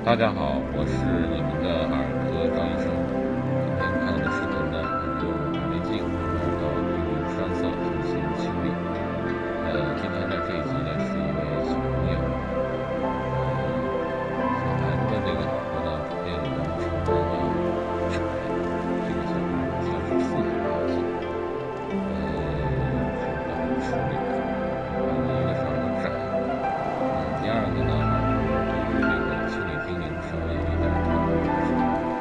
大家好，我是你们的耳科张医生。今天看的视频呢，用白内镜到鼻骨栓塞进行清理。今天的这一集呢，是一位小朋友，小孩子的这个耳朵呢，普遍有成人要窄，这个小朋友算是4个牙子，是处理的。一个是耳朵窄，第二个呢。清理精灵稍微有一点痛苦，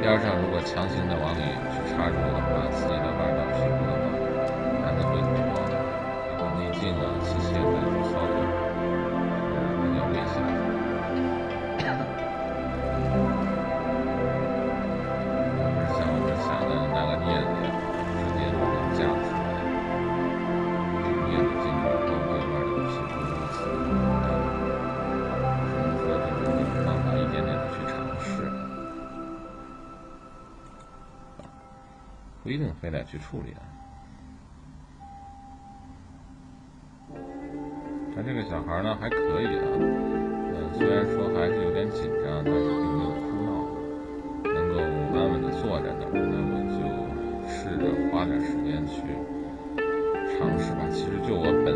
边上如果强行的往里去插入的话，刺激到外到皮肤的话，孩子会脱光，这个内镜啊、器械的操作是比较危险的。不是像我们想的拿个镊子直接把它夹出来，镊子进去以后对外的皮肤如此只能说就是这种方法一点点的去尝试。不一定非得去处理啊。但这个小孩呢还可以啊，虽然说还是有点紧张，但是并没有哭闹，能够安稳的坐在那儿，那我就试着花点时间去尝试吧。其实就我本